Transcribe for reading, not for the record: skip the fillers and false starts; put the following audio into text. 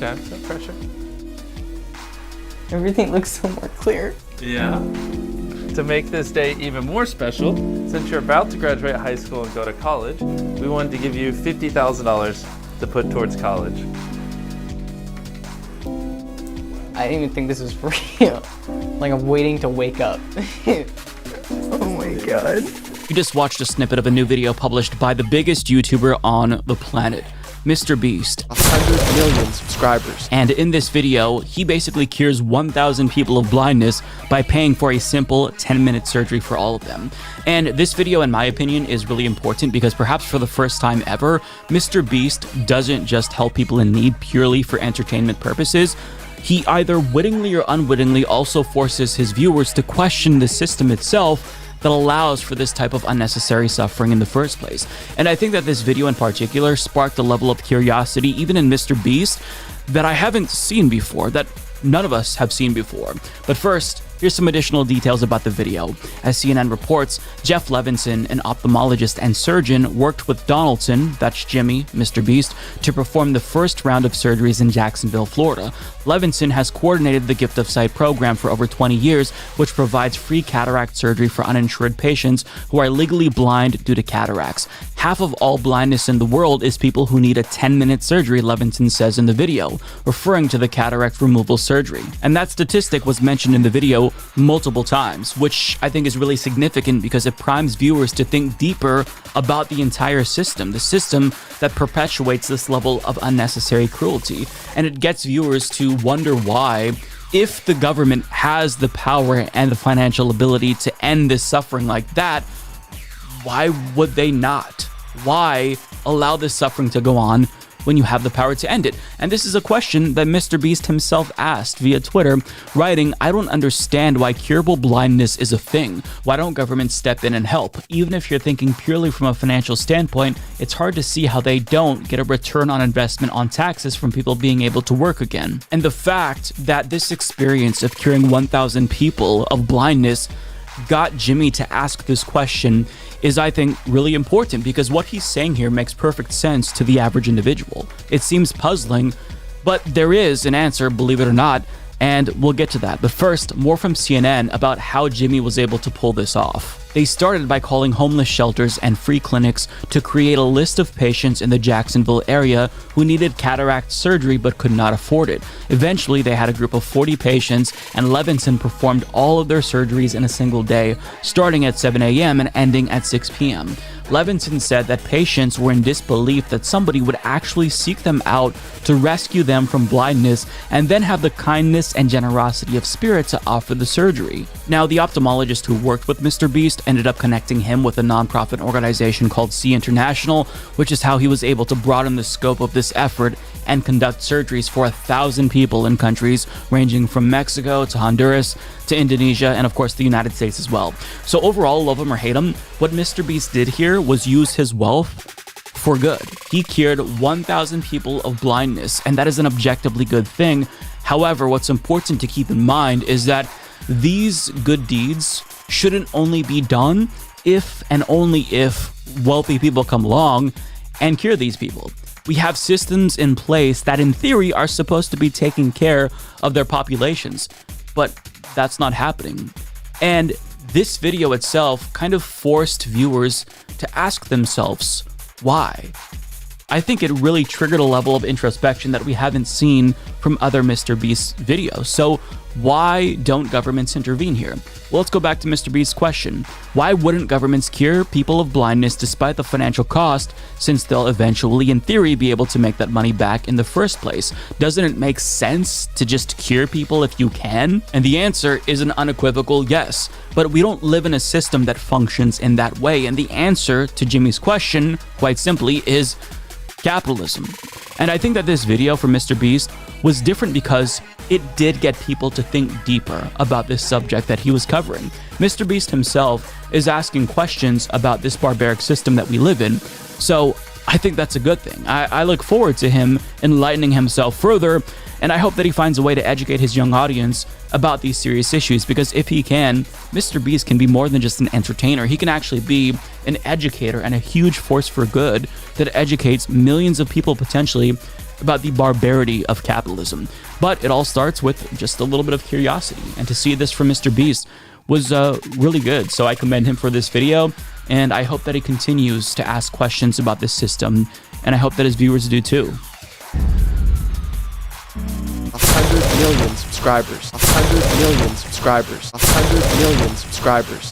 Okay, no pressure. Everything looks so more clear. Yeah. To make this day even more special, since you're about to graduate high school and go to college, we wanted to give you $50,000 to put towards college. I didn't even think this was real. Like, I'm waiting to wake up. Oh my god. You just watched a snippet of a new video published by the biggest YouTuber on the planet, MrBeast. 100 million subscribers. And in this video, he basically cures 1,000 people of blindness by paying for a simple 10-minute surgery for all of them. And this video, in my opinion, is really important because perhaps for the first time ever, MrBeast doesn't just help people in need purely for entertainment purposes. He either wittingly or unwittingly also forces his viewers to question the system itself that allows for this type of unnecessary suffering in the first place. And I think that this video in particular sparked a level of curiosity even in MrBeast that I haven't seen before, that none of us have seen before. But first, here's some additional details about the video. As CNN reports, Jeff Levinson, an ophthalmologist and surgeon, worked with Donaldson, that's Jimmy, MrBeast, to perform the first round of surgeries in Jacksonville, Florida. Levinson has coordinated the Gift of Sight program for over 20 years, which provides free cataract surgery for uninsured patients who are legally blind due to cataracts. Half of all blindness in the world is people who need a 10-minute surgery, Levinson says in the video, referring to the cataract removal surgery. And that statistic was mentioned in the video multiple times, which I think is really significant because it primes viewers to think deeper about the entire system, the system that perpetuates this level of unnecessary cruelty. And it gets viewers to wonder why, if the government has the power and the financial ability to end this suffering like that, why would they not? Why allow this suffering to go on when you have the power to end it? And this is a question that MrBeast himself asked via Twitter, writing, "I don't understand why curable blindness is a thing. Why don't governments step in and help? Even if you're thinking purely from a financial standpoint, it's hard to see how they don't get a return on investment on taxes from people being able to work again." And the fact that this experience of curing 1,000 people of blindness got Jimmy to ask this question is, I think, really important because what he's saying here makes perfect sense to the average individual. It seems puzzling, but there is an answer, believe it or not, and we'll get to that. But first, more from CNN about how Jimmy was able to pull this off. They started by calling homeless shelters and free clinics to create a list of patients in the Jacksonville area who needed cataract surgery but could not afford it. Eventually, they had a group of 40 patients, and Levinson performed all of their surgeries in a single day, starting at 7 a.m. and ending at 6 p.m. Levinson said that patients were in disbelief that somebody would actually seek them out to rescue them from blindness and then have the kindness and generosity of spirit to offer the surgery. Now, the ophthalmologist who worked with MrBeast ended up connecting him with a nonprofit organization called C International, which is how he was able to broaden the scope of this effort and conduct surgeries for 1,000 people in countries ranging from Mexico to Honduras to Indonesia and of course the United States as well. So overall, love him or hate him, what MrBeast did here was use his wealth for good. He cured 1,000 people of blindness, and that is an objectively good thing. However, what's important to keep in mind is that these good deeds shouldn't only be done if and only if wealthy people come along and cure these people. We have systems in place that in theory are supposed to be taking care of their populations, but that's not happening. And this video itself kind of forced viewers to ask themselves, why? I think it really triggered a level of introspection that we haven't seen from other MrBeast videos. So why don't governments intervene here? Well, let's go back to MrBeast's question. Why wouldn't governments cure people of blindness despite the financial cost, since they'll eventually, in theory, be able to make that money back in the first place? Doesn't it make sense to just cure people if you can? And the answer is an unequivocal yes. But we don't live in a system that functions in that way. And the answer to Jimmy's question, quite simply, is capitalism. And I think that this video from MrBeast was different because it did get people to think deeper about this subject that he was covering. MrBeast himself is asking questions about this barbaric system that we live in, so I think that's a good thing. I look forward to him enlightening himself further, and I hope that he finds a way to educate his young audience about these serious issues, because if he can, MrBeast can be more than just an entertainer. He can actually be an educator and a huge force for good that educates millions of people potentially about the barbarity of capitalism. But it all starts with just a little bit of curiosity, and to see this from MrBeast was really good. So I commend him for this video, and I hope that he continues to ask questions about this system, and I hope that his viewers do too. 100 million subscribers. 100 million subscribers. 100 million subscribers.